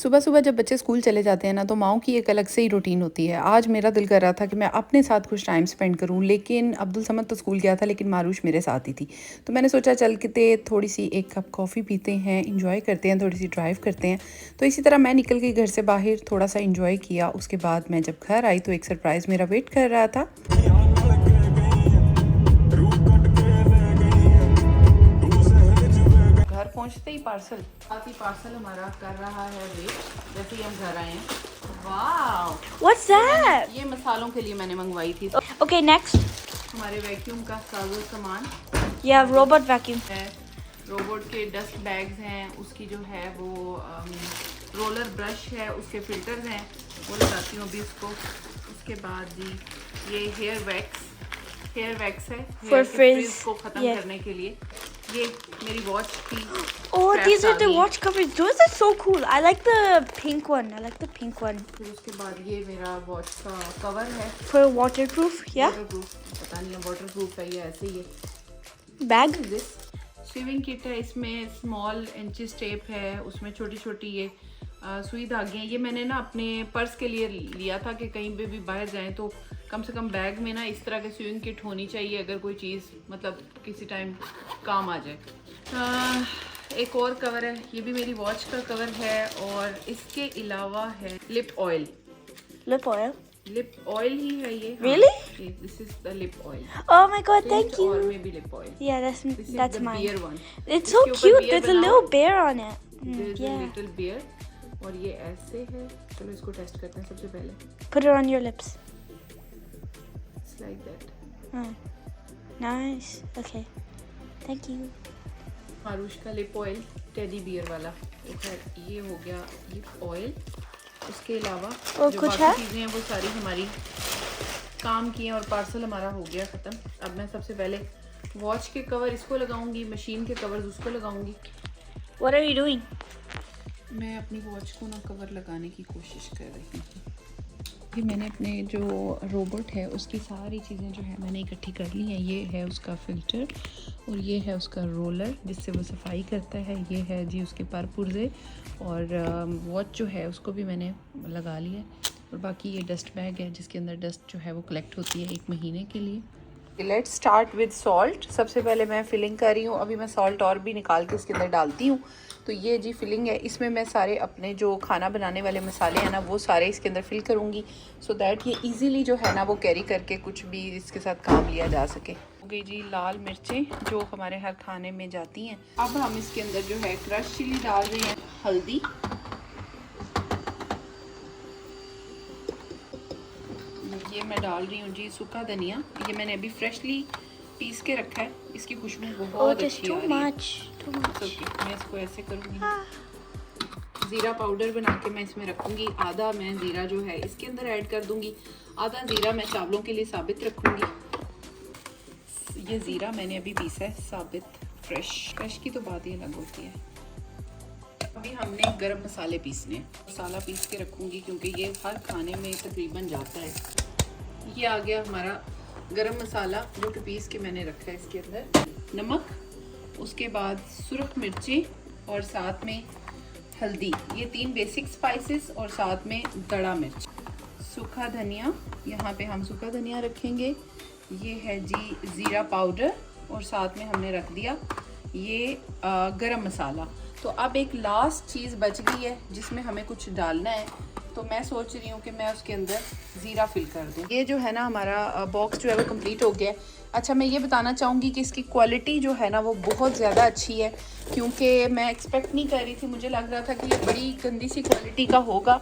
सुबह सुबह जब बच्चे स्कूल चले जाते हैं ना तो माओं की एक अलग से ही रूटीन होती है। आज मेरा दिल कर रहा था कि मैं अपने साथ कुछ टाइम स्पेंड करूं, लेकिन अब्दुल समद तो स्कूल गया था, लेकिन मारूश मेरे साथ ही थी। तो मैंने सोचा चल के थोड़ी सी एक कप कॉफ़ी पीते हैं, इंजॉय करते हैं, थोड़ी सी ड्राइव करते हैं। तो इसी तरह मैं निकल गई घर से बाहर, थोड़ा सा इंजॉय किया। उसके बाद मैं जब घर आई तो एक सरप्राइज़ मेरा वेट कर रहा था। घर पहुंचते ही पार्सल हमारा कर रहा है वेट। जैसे ही हम घर आए हैं, वाह What's that? ये मसालों के लिए मैंने मंगवाई थी। Okay, next. हमारे वैक्यूम का साजो सामान Yeah, robot vacuum. है, रोबोट के डस्ट बैग्स हैं, उसकी जो है वो रोलर ब्रश है, उसके फिल्टर्स हैं, वो लगाती हूँ अभी उसको। उसके बाद जी ये हेयर वैक्स है For हेयर frizz, को ख़त्म yeah. करने के लिए। ये मेरी वॉच की Oh, straps these are uh the गई हैं। watch covers. Those are so cool. I like the pink one. I like the pink one. फिर उसके बाद ये मेरा वॉच का कवर है, For waterproof, yeah? वाटरप्रूफ, पता नहीं है वाटरप्रूफ है या ऐसे ही है। Bag. स्विमिंग किट है, इसमें स्मॉल इंचेस टेप है, उसमें छोटी छोटी ये सुई धागे हैं। ये मैंने ना अपने पर्स के लिए लिया था कि कहीं पे भी बाहर जाएं तो कम से कम बैग में ना इस तरह की स्विमिंग किट होनी चाहिए, अगर कोई चीज़ मतलब किसी टाइम काम आ जाए। एक और कवर है, ये भी मेरी वॉच का कवर है। और इसके अलावा है lip oil. Lip oil. Lip oil ही है ये। Really? This is the lip oil. Oh my god, thank और you. Maybe lip oil. Yeah, This is that's the mine. beer one. It's so इसके ऊपर cute. beer There's a बना little हुआ। bear on it. There is a Yeah. little beer। और ये ऐसे है। चलो इसको टेस्ट करते हैं सबसे पहले। Put it on your lips. It's like that। Oh. Nice. Okay. Thank you. मारूश का लिप ऑयल टेडी बियर वाला। तो खैर ये हो गया लिप ऑयल। उसके अलावा और जो कुछ बाकी है? चीज़ें हैं वो सारी हमारी काम की हैं और पार्सल हमारा हो गया ख़त्म। अब मैं सबसे पहले वॉच के कवर इसको लगाऊंगी, मशीन के कवर्स उसको लगाऊंगी। What are you doing? मैं अपनी वॉच को ना कवर लगाने की कोशिश कर रही हूँ। ये मैंने अपने जो रोबोट है उसकी सारी चीज़ें जो है मैंने इकट्ठी कर ली हैं। ये है उसका फ़िल्टर और ये है उसका रोलर जिससे वो सफाई करता है। ये है जी उसके पर पुर्जे और वॉच जो है उसको भी मैंने लगा लिया। और बाकी ये डस्ट बैग है जिसके अंदर डस्ट जो है वो कलेक्ट होती है 1 महीने के लिए। Let's start with salt. सबसे पहले मैं फिलिंग कर रही हूँ। अभी मैं सॉल्ट और भी निकाल के इसके अंदर डालती हूँ। तो ये जी फिलिंग है, इसमें मैं सारे अपने जो खाना बनाने वाले मसाले हैं ना वो सारे इसके अंदर फिल करूँगी, सो दैट ये इजीली जो है ना वो कैरी करके कुछ भी इसके साथ काम लिया जा सके। हो गई जी लाल मिर्चें जो हमारे हर खाने में जाती हैं। अब हम इसके अंदर जो है क्रश चिली डाल रहे हैं, हल्दी, ये मैं डाल रही हूँ जी सूखा धनिया। ये मैंने अभी फ्रेशली पीस के रखा है, इसकी खुशबू बहुत अच्छी आ रही है। Too much. Okay, मैं इसको ऐसे करूँगी। ज़ीरा पाउडर बना के मैं इसमें रखूँगी। आधा मैं ज़ीरा जो है इसके अंदर ऐड कर दूँगी, आधा ज़ीरा मैं चावलों के लिए साबित रखूँगी। ये ज़ीरा मैंने अभी पीसा है साबित, फ्रेश की तो बात ही अलग होती है। अभी हमने गरम मसाले पीसने, मसाला पीस के रखूँगी क्योंकि ये हर खाने में तकरीबन जाता है। ये आ गया हमारा गरम मसाला जो कि पीस के मैंने रखा है। इसके अंदर नमक, उसके बाद सुरख मिर्ची और साथ में हल्दी, ये 3 बेसिक स्पाइसेस और साथ में दड़ा मिर्च, सूखा धनिया, यहाँ पे हम सूखा धनिया रखेंगे। ये है जी ज़ीरा पाउडर और साथ में हमने रख दिया ये गरम मसाला। तो अब एक लास्ट चीज़ बच गई है जिसमें हमें कुछ डालना है, तो मैं सोच रही हूँ कि मैं उसके अंदर ज़ीरा फिल कर दूँ। ये जो है ना हमारा बॉक्स जो है वो कंप्लीट हो गया है। अच्छा, मैं ये बताना चाहूँगी कि इसकी क्वालिटी जो है ना वो बहुत ज़्यादा अच्छी है, क्योंकि मैं एक्सपेक्ट नहीं कर रही थी। मुझे लग रहा था कि ये बड़ी गंदी सी क्वालिटी का होगा,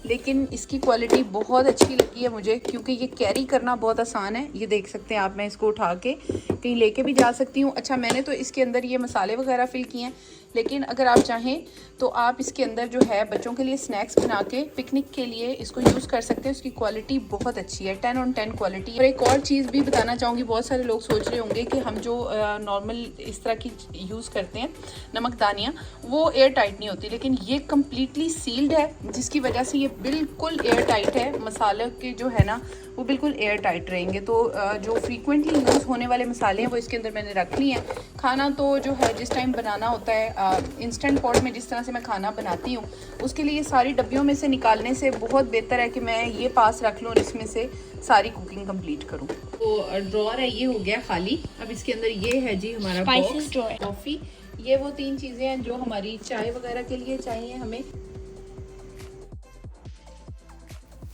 लेकिन इसकी क्वालिटी बहुत अच्छी लगी है मुझे, क्योंकि ये कैरी करना बहुत आसान है। ये देख सकते हैं आप, मैं इसको उठा के कहीं लेके भी जा सकती हूँ। अच्छा, मैंने तो इसके अंदर ये मसाले वगैरह फिल किए हैं, लेकिन अगर आप चाहें तो आप इसके अंदर जो है बच्चों के लिए स्नैक्स बना के पिकनिक के लिए इसको यूज़ कर सकते हैं। उसकी क्वालिटी बहुत अच्छी है, 10 on 10 क्वालिटी। और एक और चीज़ भी बताना चाहूँगी, बहुत सारे लोग सोच रहे होंगे कि हम जो नॉर्मल इस तरह की यूज़ करते हैं नमकदानियाँ, वो एयर टाइट नहीं होती, लेकिन ये कम्प्लीटली सील्ड है, जिसकी वजह से ये बिल्कुल एयर टाइट है। मसाले के जो है ना वो बिल्कुल एयर टाइट रहेंगे। तो जो फ्रीक्वेंटली यूज़ होने वाले मसाले हैं वो इसके अंदर मैंने रख लिए हैं। खाना तो जो है जिस टाइम बनाना होता है इंस्टेंट पॉट में जिस तरह से मैं खाना बनाती हूँ, उसके लिए सारी डब्बियों में से निकालने से बहुत बेहतर है कि मैं ये पास रख लूँ और इसमें से सारी कुकिंग कंप्लीट करूँ। तो ड्रॉर है ये हो गया खाली। अब इसके अंदर ये है जी हमारा Spices drawer. कॉफ़ी। ये वो 3 चीज़ें हैं जो हमारी चाय वगैरह के लिए चाहिए हमें।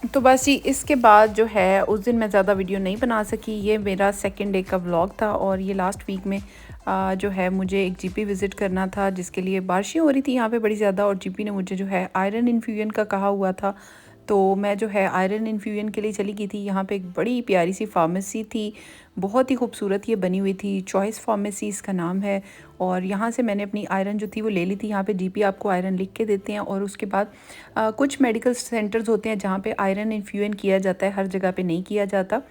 तो बस जी इसके बाद जो है उस दिन मैं ज़्यादा वीडियो नहीं बना सकी। ये मेरा सेकंड डे का व्लॉग था और ये लास्ट वीक में जो है मुझे एक जीपी विज़िट करना था, जिसके लिए बारिशें हो रही थी यहाँ पे बड़ी ज़्यादा, और जीपी ने मुझे जो है आयरन इन्फ्यूजन का कहा हुआ था। तो मैं जो है आयरन इन्फ्यूजन के लिए चली गई थी। यहाँ पे एक बड़ी प्यारी सी फार्मेसी थी, बहुत ही खूबसूरत ये बनी हुई थी। चॉइस फार्मेसी इसका नाम है। और यहाँ से मैंने अपनी आयरन जो थी वो ले ली थी। यहाँ पे जीपी आपको आयरन लिख के देते हैं। और उसके बाद कुछ मेडिकल सेंटर्स होते हैं जहाँ पे आयरन इन्फ्यूजन किया जाता है, हर जगह पे नहीं किया जाता।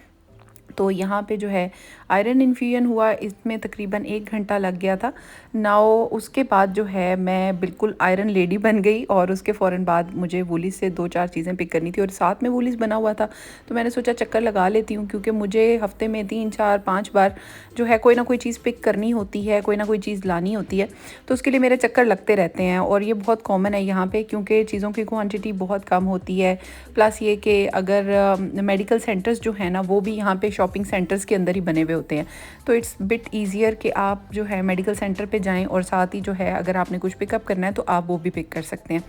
तो यहाँ पे जो है आयरन इन्फ्यूजन हुआ, इसमें तकरीबन 1 घंटा लग गया था। नाउ उसके बाद जो है मैं बिल्कुल आयरन लेडी बन गई और उसके फ़ौरन बाद मुझे वूलीज से 2-4 चीज़ें पिक करनी थी और साथ में वूलीज बना हुआ था। तो मैंने सोचा चक्कर लगा लेती हूँ, क्योंकि मुझे हफ्ते में 3-4-5 बार जो है कोई ना कोई चीज़ पिक करनी होती है, कोई ना कोई चीज़ लानी होती है। तो उसके लिए मेरे चक्कर लगते रहते हैं और ये बहुत कॉमन है यहाँ पर, क्योंकि चीज़ों की क्वान्टिटी बहुत कम होती है। प्लस ये कि अगर मेडिकल सेंटर्स जो है ना वो भी यहाँ पर शॉपिंग सेंटर्स के अंदर ही बने हुए होते हैं, तो इट्स बिट ईजियर कि आप जो है मेडिकल सेंटर पे जाएं और साथ ही जो है अगर आपने कुछ पिकअप करना है तो आप वो भी पिक कर सकते हैं।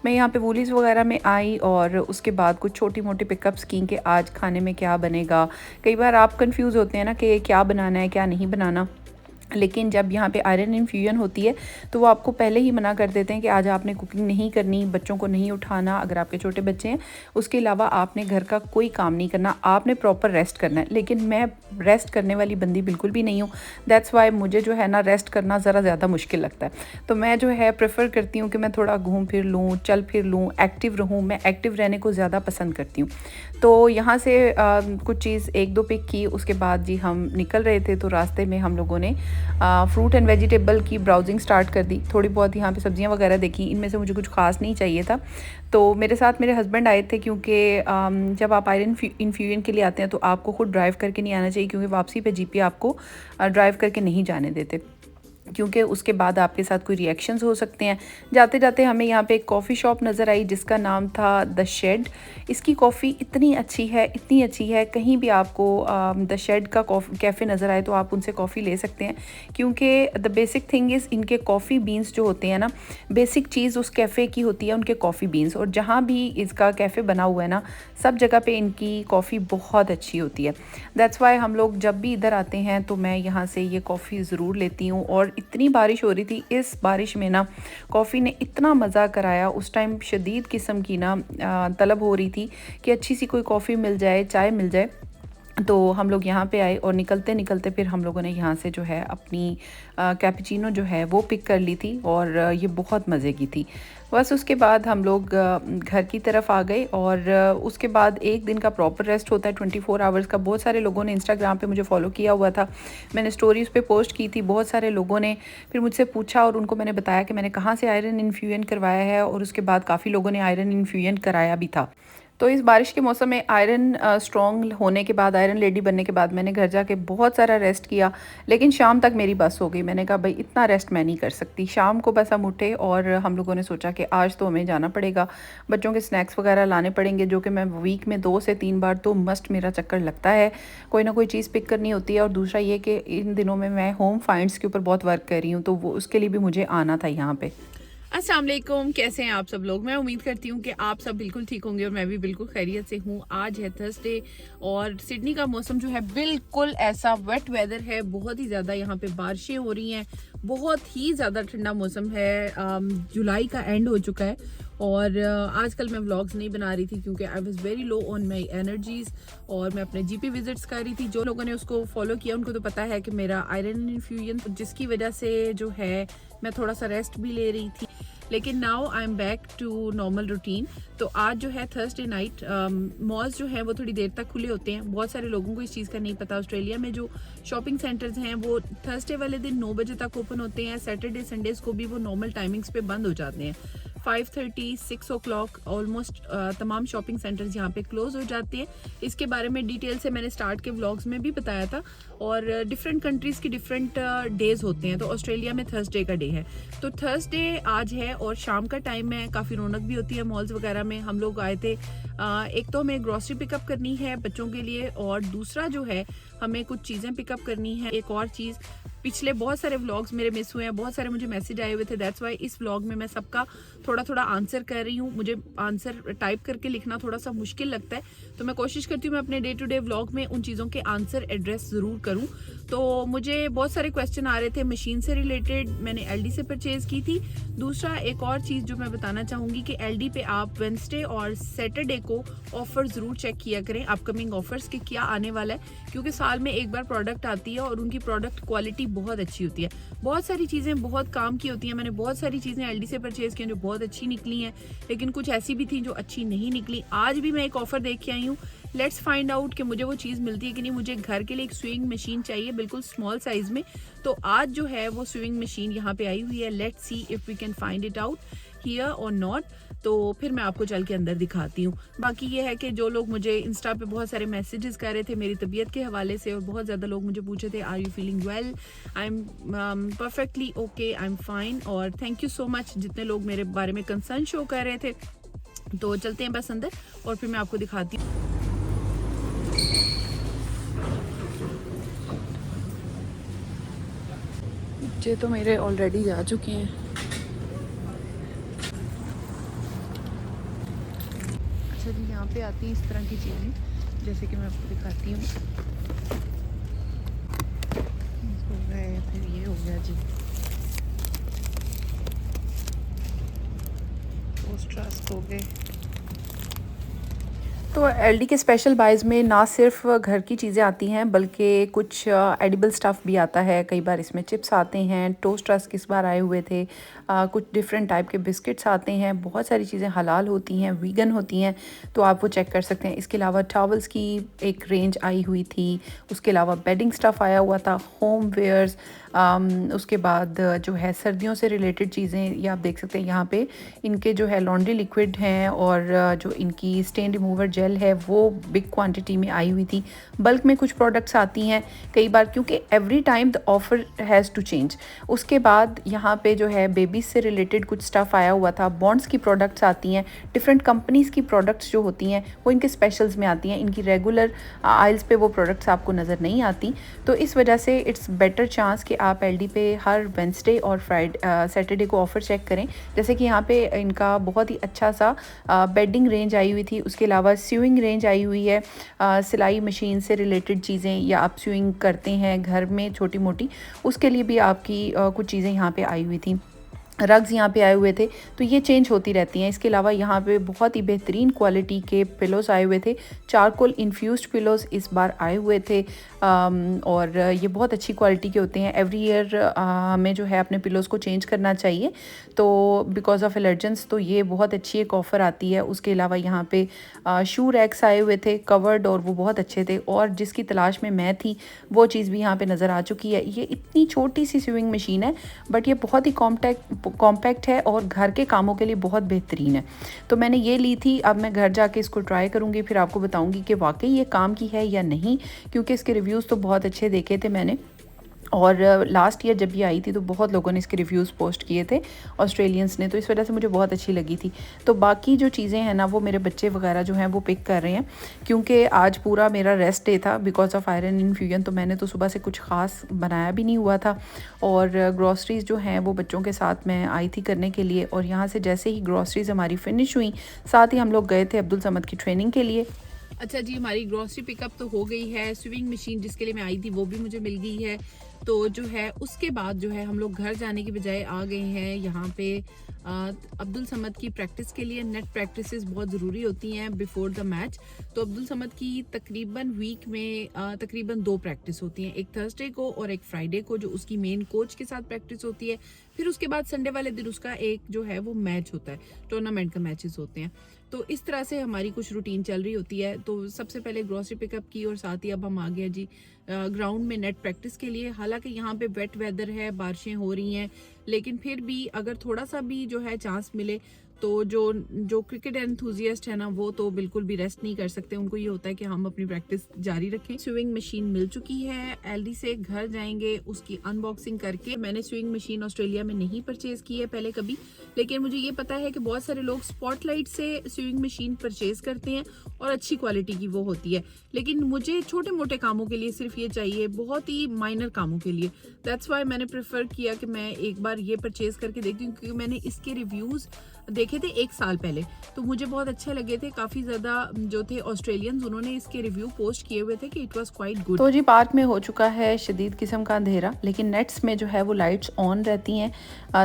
मैं यहाँ पे वूलीज वगैरह में आई और उसके बाद कुछ छोटी मोटी पिकअप्स की कि आज खाने में क्या बनेगा। कई बार आप कंफ्यूज होते हैं ना कि क्या बनाना है क्या नहीं बनाना, लेकिन जब यहाँ पे आयरन इन्फ्यूजन होती है तो वो आपको पहले ही मना कर देते हैं कि आज आपने कुकिंग नहीं करनी, बच्चों को नहीं उठाना अगर आपके छोटे बच्चे हैं, उसके अलावा आपने घर का कोई काम नहीं करना, आपने प्रॉपर रेस्ट करना है। लेकिन मैं रेस्ट करने वाली बंदी बिल्कुल भी नहीं हूँ। दैट्स वाई मुझे जो है ना रेस्ट करना ज़रा ज़्यादा मुश्किल लगता है। तो मैं जो है प्रेफर करती हूँ कि मैं थोड़ा घूम फिर लूँ, चल फिर लूँ, एक्टिव रहूँ। मैं एक्टिव रहने को ज़्यादा पसंद करती हूँ। तो यहाँ से कुछ चीज़ 1-2 पिक की। उसके बाद जी हम निकल रहे थे तो रास्ते में हम लोगों ने फ्रूट एंड वेजिटेबल की ब्राउजिंग स्टार्ट कर दी। थोड़ी बहुत यहाँ पे सब्जियाँ वगैरह देखी, इनमें से मुझे कुछ खास नहीं चाहिए था। तो मेरे साथ मेरे हस्बैंड आए थे, क्योंकि जब आप आयरन इन्फ्यूजन के लिए आते हैं तो आपको खुद ड्राइव करके नहीं आना चाहिए, क्योंकि वापसी पे जीपी आपको ड्राइव करके नहीं जाने देते, क्योंकि उसके बाद आपके साथ कोई रिएक्शंस हो सकते हैं। जाते जाते हमें यहाँ पे एक कॉफ़ी शॉप नज़र आई जिसका नाम था द शेड। इसकी कॉफ़ी इतनी अच्छी है, कहीं भी आपको द शेड का कैफ़े नज़र आए तो आप उनसे कॉफ़ी ले सकते हैं, क्योंकि द बेसिक थिंग इज़ इनके कॉफ़ी बीन्स जो होते हैं ना, बेसिक चीज़ उस कैफ़े की होती है उनके कॉफ़ी बीन्स। और जहाँ भी इसका कैफ़े बना हुआ है ना, सब जगह पे इनकी कॉफ़ी बहुत अच्छी होती है। दैट्स वाई हम लोग जब भी इधर आते हैं तो मैं यहाँ से ये कॉफ़ी ज़रूर लेती हूँ। और इतनी बारिश हो रही थी, इस बारिश में ना कॉफ़ी ने इतना मज़ा कराया। उस टाइम शदीद किस्म की ना तलब हो रही थी कि अच्छी सी कोई कॉफ़ी मिल जाए, चाय मिल जाए। तो हम लोग यहाँ पे आए और निकलते निकलते फिर हम लोगों ने यहाँ से जो है अपनी कैपुचिनो जो है वो पिक कर ली थी और ये बहुत मज़े की थी। बस उसके बाद हम लोग घर की तरफ आ गए और उसके बाद एक दिन का प्रॉपर रेस्ट होता है 24 आवर्स का। बहुत सारे लोगों ने इंस्टाग्राम पे मुझे फॉलो किया हुआ था, मैंने स्टोरीज पे पोस्ट की थी। बहुत सारे लोगों ने फिर मुझसे पूछा और उनको मैंने बताया कि मैंने कहाँ से आयरन इन्फ्यूजन करवाया है, और उसके बाद काफ़ी लोगों ने आयरन इन्फ्यूजन कराया भी था। तो इस बारिश के मौसम में आयरन स्ट्रॉन्ग होने के बाद, आयरन लेडी बनने के बाद मैंने घर जाके बहुत सारा रेस्ट किया, लेकिन शाम तक मेरी बस हो गई। मैंने कहा भाई इतना रेस्ट मैं नहीं कर सकती। शाम को बस हम उठे और हम लोगों ने सोचा कि आज तो हमें जाना पड़ेगा, बच्चों के स्नैक्स वगैरह लाने पड़ेंगे, जो कि मैं वीक में 2 से 3 बार तो मस्ट मेरा चक्कर लगता है, कोई ना कोई चीज़ पिक करनी होती है। और दूसरा ये कि इन दिनों में मैं होम फाइंड्स के ऊपर बहुत वर्क कर रही हूँ, तो वो उसके लिए भी मुझे आना था यहाँ पर। अस्सलाम वालेकुम, कैसे हैं आप सब लोग। मैं उम्मीद करती हूँ कि आप सब बिल्कुल ठीक होंगे और मैं भी बिल्कुल खैरियत से हूँ। आज है थर्सडे और सिडनी का मौसम जो है बिल्कुल ऐसा वेट वेदर है, बहुत ही ज़्यादा यहाँ पे बारिशें हो रही हैं, बहुत ही ज़्यादा ठंडा मौसम है। जुलाई का एंड हो चुका है और आजकल मैं व्लॉग्स नहीं बना रही थी क्योंकि I was very low on my energies और मैं अपने जीपी विजिट्स कर रही थी। जो लोगों ने उसको फॉलो किया उनको तो पता है कि मेरा आयरन इन्फ्यूजन, जिसकी वजह से जो है मैं थोड़ा सा रेस्ट भी ले रही थी, लेकिन now I am back to normal routine. तो आज जो है थर्सडे नाइट, मॉल्स जो हैं वो थोड़ी देर तक खुले होते हैं। बहुत सारे लोगों को इस चीज़ का नहीं पता। ऑस्ट्रेलिया में जो शॉपिंग सेंटर्स हैं वो थर्सडे वाले दिन 9 बजे तक ओपन होते हैं, सैटरडे संडेज़ को भी वो नॉर्मल टाइमिंग्स पे बंद हो जाते हैं। 5:30 6 o'clock ऑलमोस्ट तमाम शॉपिंग सेंटर्स यहाँ पे क्लोज हो जाते हैं। इसके बारे में डिटेल से मैंने स्टार्ट के व्लॉग्स में भी बताया था। और डिफरेंट कंट्रीज़ की डिफरेंट डेज होते हैं। तो ऑस्ट्रेलिया में थर्सडे का डे है, तो थर्सडे आज है और शाम का टाइम है, काफ़ी रौनक भी होती है मॉल्स वगैरह में। हम लोग आए थे, एक तो हमें ग्रॉसरी पिकअप करनी है बच्चों के लिए, और दूसरा जो है हमें कुछ चीज़ें पिकअप करनी है। एक और चीज़, पिछले बहुत सारे व्लॉग्स मेरे मिस हुए हैं, बहुत सारे मुझे मैसेज आए हुए थे, दैट्स वाई इस व्लॉग में मैं सबका थोड़ा थोड़ा आंसर कर रही हूँ। मुझे आंसर टाइप करके लिखना थोड़ा सा मुश्किल लगता है, तो मैं कोशिश करती हूँ मैं अपने डे टू डे व्लॉग में उन चीज़ों के आंसर एड्रेस ज़रूर करूँ। तो मुझे बहुत सारे क्वेश्चन आ रहे थे मशीन से रिलेटेड, मैंने एलडी से परचेज़ की थी। दूसरा एक और चीज़ जो मैं बताना चाहूँगी कि एलडी पे आप वेडनेसडे और सैटरडे को ऑफ़र ज़रूर चेक किया करें, अपकमिंग ऑफर्स के क्या आने वाला है, क्योंकि साल में एक बार प्रोडक्ट आती है और उनकी प्रोडक्ट क्वालिटी बहुत अच्छी होती है। बहुत सारी चीज़ें बहुत काम की होती हैं। मैंने बहुत सारी चीज़ें एलडी से परचेज़ की हैं जो बहुत अच्छी निकली हैं, लेकिन कुछ ऐसी भी थी जो अच्छी नहीं निकली। आज भी मैं एक ऑफ़र देख के आई हूँ, लेट्स फाइंड आउट कि मुझे वो चीज़ मिलती है कि नहीं। मुझे घर के लिए एक स्विंग मशीन चाहिए बिल्कुल स्मॉल साइज़ में, तो आज जो है वो स्विंग मशीन यहाँ पे आई हुई है। Let's see if we can find it out here और नॉट, तो फिर मैं आपको चल के अंदर दिखाती हूँ। बाकी ये है कि जो लोग मुझे इंस्टा पे बहुत सारे मैसेजेस कर रहे थे मेरी तबीयत के हवाले से, और बहुत ज़्यादा लोग मुझे पूछे थे are you feeling well, I am perfectly okay, I am fine. और थैंक यू सो मच जितने लोग मेरे बारे में कंसर्न शो कर रहे थे। तो चलते हैं बस अंदर और फिर मैं आपको दिखाती हूँ। बच्चे तो मेरे ऑलरेडी जा चुके हैं। अच्छा जी, यहाँ पे आती हैं इस तरह की चीज़ें, जैसे कि मैं आपको दिखाती हूँ। हो गए, फिर ये हो गया जी, पोस्टर्स हो गए। तो एलडी के स्पेशल बाइज़ में ना सिर्फ घर की चीज़ें आती हैं बल्कि कुछ एडिबल स्टफ़ भी आता है। कई बार इसमें चिप्स आते हैं, टोस्ट रस्क इस बार आए हुए थे, कुछ डिफरेंट टाइप के बिस्किट्स आते हैं। बहुत सारी चीज़ें हलाल होती हैं, वीगन होती हैं, तो आप वो चेक कर सकते हैं। इसके अलावा टॉवल्स की एक रेंज आई हुई थी, उसके अलावा बेडिंग स्टफ़ आया हुआ था, होम वेयर्स, उसके बाद जो है सर्दियों से रिलेटेड चीज़ें, ये आप देख सकते हैं यहाँ पे इनके जो है लॉन्ड्री लिक्विड हैं, और जो इनकी स्टेन रिमूवर जेल है वो बिग क्वांटिटी में आई हुई थी। बल्क में कुछ प्रोडक्ट्स आती हैं कई बार, क्योंकि every time the offer has to change. उसके बाद यहाँ पे जो है बेबीज़ से रिलेटेड कुछ स्टफ़ आया हुआ था, बॉन्ड्स की प्रोडक्ट्स आती हैं, डिफरेंट कंपनीज़ की प्रोडक्ट्स जो होती हैं वो इनके स्पेशल्स में आती हैं। इनकी रेगुलर आइल्स पे वो प्रोडक्ट्स आपको नज़र नहीं आती, तो इस वजह से इट्स बेटर चांस कि आप एलडी पे हर वेडनेसडे और सैटरडे को ऑफ़र चेक करें। जैसे कि यहाँ पे इनका बहुत ही अच्छा सा बेडिंग रेंज आई हुई थी, उसके अलावा स्यूइंग रेंज आई हुई है, सिलाई मशीन से रिलेटेड चीज़ें, या आप स्यूइंग करते हैं घर में छोटी मोटी, उसके लिए भी आपकी कुछ चीज़ें यहाँ पे आई हुई थी। रग्स यहाँ पे आए हुए थे, तो ये चेंज होती रहती हैं। इसके अलावा यहाँ पे बहुत ही बेहतरीन क्वालिटी के पिलोज़ आए हुए थे, चारकोल इन्फ्यूज्ड पिलोज़ इस बार आए हुए थे, और ये बहुत अच्छी क्वालिटी के होते हैं। एवरी ईयर हमें जो है अपने पिलोज़ को चेंज करना चाहिए, तो बिकॉज ऑफ एलर्जेंस, तो ये बहुत अच्छी एक ऑफ़र आती है। उसके अलावा यहाँ पे शू रैक्स आए हुए थे कवर्ड, और वो बहुत अच्छे थे, और जिसकी तलाश में मैं थी वो चीज़ भी यहाँ पे नज़र आ चुकी है। ये इतनी छोटी सी स्विंग मशीन है, बट ये बहुत ही कॉम्पैक्ट है और घर के कामों के लिए बहुत बेहतरीन है। तो मैंने ये ली थी, अब मैं घर जाके इसको ट्राई करूँगी, फिर आपको बताऊँगी कि वाकई ये काम की है या नहीं, क्योंकि इसके रिव्यूज़ तो बहुत अच्छे देखे थे मैंने। और लास्ट ईयर जब ये आई थी तो बहुत लोगों ने इसके रिव्यूज़ पोस्ट किए थे, ऑस्ट्रेलियंस ने, तो इस वजह से मुझे बहुत अच्छी लगी थी। तो बाकी जो चीज़ें हैं ना, वो मेरे बच्चे वगैरह जो हैं वो पिक कर रहे हैं, क्योंकि आज पूरा मेरा रेस्ट डे था बिकॉज ऑफ आयरन इन्फ्यूजन। तो मैंने तो सुबह से कुछ ख़ास बनाया भी नहीं हुआ था, और ग्रॉसरीज़ जो हैं वो बच्चों के साथ मैं आई थी करने के लिए। और यहाँ से जैसे ही ग्रॉसरीज़ हमारी फिनिश हुई, साथ ही हम लोग गए थे अब्दुल समद की ट्रेनिंग के लिए। अच्छा जी, हमारी ग्रॉसरी पिकअप तो हो गई है, स्विंग मशीन जिसके लिए मैं आई थी वो भी मुझे मिल गई है। तो जो है उसके बाद जो है हम लोग घर जाने की बजाय आ गए हैं यहाँ पे अब्दुल समद की प्रैक्टिस के लिए। नेट प्रैक्टिसेस बहुत ज़रूरी होती हैं बिफोर द मैच। तो अब्दुल समद की तकरीबन वीक में तकरीबन 2 प्रैक्टिस होती हैं, एक थर्सडे को और एक फ्राइडे को, जो उसकी मेन कोच के साथ प्रैक्टिस होती है। फिर उसके बाद संडे वाले दिन उसका एक जो है वो मैच होता है, टूर्नामेंट का मैचेस होते हैं। तो इस तरह से हमारी कुछ रूटीन चल रही होती है। तो सबसे पहले ग्रॉसरी पिकअप की, और साथ ही अब हम आ गए जी ग्राउंड में नेट प्रैक्टिस के लिए। हालांकि यहाँ पे वेट वेदर है, बारिशें हो रही हैं, लेकिन फिर भी अगर थोड़ा सा भी जो है चांस मिले तो जो क्रिकेट एंथुजियास्ट है ना, वो तो बिल्कुल भी रेस्ट नहीं कर सकते। उनको ये होता है कि हम अपनी प्रैक्टिस जारी रखें। स्विंग मशीन मिल चुकी है, एलडी से घर जाएंगे उसकी अनबॉक्सिंग करके। मैंने स्विंग मशीन ऑस्ट्रेलिया में नहीं परचेज की है पहले कभी, लेकिन मुझे ये पता है कि बहुत सारे लोग स्पॉटलाइट से स्विंग मशीन परचेज करते हैं और अच्छी क्वालिटी की वो होती है, लेकिन मुझे छोटे मोटे कामों के लिए सिर्फ ये चाहिए, बहुत ही माइनर कामों के लिए। दैट्स वाई मैंने प्रेफर किया कि मैं एक बार ये परचेज करके देखती हूँ, क्योंकि मैंने इसके रिव्यूज़ देखे थे 1 साल पहले, तो मुझे बहुत अच्छे लगे थे। काफ़ी ज़्यादा जो थे ऑस्ट्रेलियंस, उन्होंने इसके रिव्यू पोस्ट किए हुए थे कि इट वाज क्वाइट गुड। तो जी पार्क में हो चुका है शदीद किस्म का अंधेरा, लेकिन नेट्स में जो है वो लाइट्स ऑन रहती हैं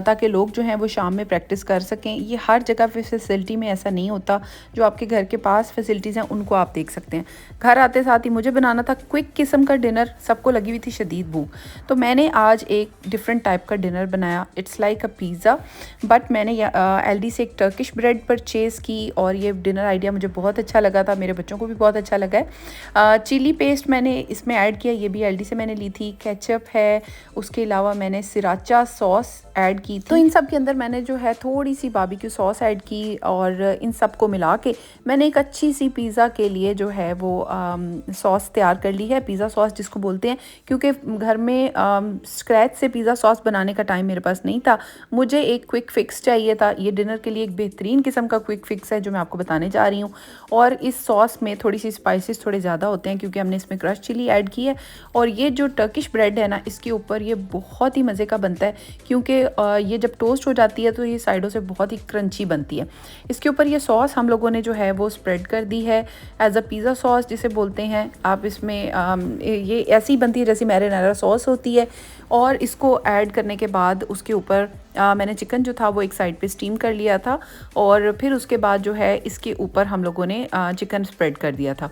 ताकि लोग जो हैं वो शाम में प्रैक्टिस कर सकें। ये हर जगह पे फैसिलिटी में ऐसा नहीं होता। जो आपके घर के पास फैसिलिटीज़ हैं उनको आप देख सकते हैं। घर आते साथ ही मुझे बनाना था क्विक किस्म का डिनर, सबको लगी हुई थी शदीद भूख, तो मैंने आज एक डिफरेंट टाइप का डिनर बनाया। It's like a pizza, but मैंने एलडी से एक टर्किश ब्रेड परचेज़ की और ये डिनर आइडिया मुझे बहुत अच्छा लगा था, मेरे बच्चों को भी बहुत अच्छा लगा है। चिली पेस्ट मैंने इसमें ऐड किया, ये भी एलडी से मैंने ली थी। केचप है, उसके अलावा मैंने सिराचा सॉस ऐड की थी। तो इन सब के अंदर मैंने जो है थोड़ी सी बारबेक्यू सॉस ऐड की और इन सब को मिला के मैंने एक अच्छी सी पिज़्ज़ा के लिए जो है वो सॉस तैयार कर ली है, पिज़्ज़ा सॉस जिसको बोलते हैं, क्योंकि घर में स्क्रैच से पिज़्ज़ा सॉस बनाने का टाइम मेरे पास नहीं था। मुझे एक क्विक फिक्स चाहिए था। ये डिनर के लिए एक बेहतरीन किस्म का क्विक फिक्स है जो मैं आपको बताने जा रही हूँ। और इस सॉस में थोड़ी सी स्पाइसेस थोड़े ज़्यादा होते हैं क्योंकि हमने इसमें क्रश चिली ऐड की है। और ये जो टर्किश ब्रेड है ना, इसके ऊपर ये बहुत ही मज़े का बनता है, क्योंकि ये जब टोस्ट हो जाती है तो ये साइडों से बहुत ही क्रंची बनती है। इसके ऊपर ये सॉस हम लोगों ने जो है वो स्प्रेड कर दी है एज अ पिज़्ज़ा सॉस जिसे बोलते हैं आप। इसमें ये ऐसी बनती है जैसी मैरिनेरा सॉस होती है। और इसको ऐड करने के बाद उसके ऊपर मैंने चिकन जो था वो एक साइड पे स्टीम कर लिया था और फिर उसके बाद जो है इसके ऊपर हम लोगों ने चिकन स्प्रेड कर दिया था।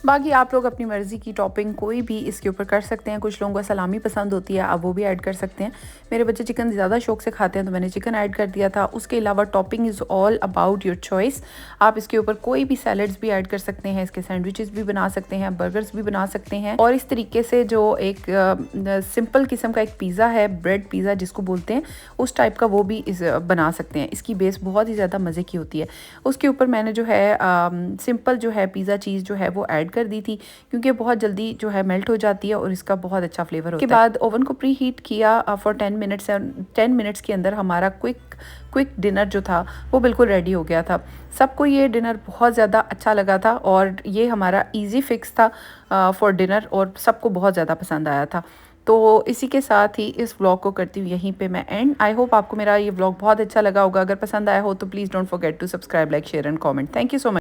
बाकी आप लोग अपनी मर्ज़ी की टॉपिंग कोई भी इसके ऊपर कर सकते हैं। कुछ लोगों को सलामी पसंद होती है, आप वो भी ऐड कर सकते हैं। मेरे बच्चे चिकन ज़्यादा शौक से खाते हैं तो मैंने चिकन ऐड कर दिया था। उसके अलावा topping is all about your choice. आप इसके ऊपर कोई भी सैलड्स भी ऐड कर सकते हैं, इसके सैंडविचेस भी बना सकते हैं, बर्गर्स भी बना सकते हैं। और इस तरीके से जो एक सिंपल किस्म का एक पिज़्ज़ा है, ब्रेड पिज़्ज़ा जिसको बोलते हैं, उस टाइप का वो भी बना सकते हैं। इसकी बेस बहुत ही ज़्यादा मज़े की होती है। उसके ऊपर मैंने जो है सिंपल जो है पिज़्ज़ा चीज़ जो है वो ऐड कर दी थी, क्योंकि बहुत जल्दी जो है मेल्ट हो जाती है और इसका बहुत अच्छा फ्लेवर होता है। उसके बाद ओवन को प्री हीट किया फॉर 10 मिनट्स। 10 मिनट्स के अंदर हमारा क्विक डिनर जो था वो बिल्कुल रेडी हो गया था। सबको ये डिनर बहुत ज़्यादा अच्छा लगा था और ये हमारा इजी फिक्स था फॉर डिनर और सबको बहुत ज़्यादा पसंद आया था। तो इसी के साथ ही इस व्लॉग को करती हूँ यहीं पे मैं एंड। आई होप आपको मेरा ये व्लॉग बहुत अच्छा लगा होगा। अगर पसंद आया हो तो please don't forget to subscribe, like, share and comment. Thank you so much.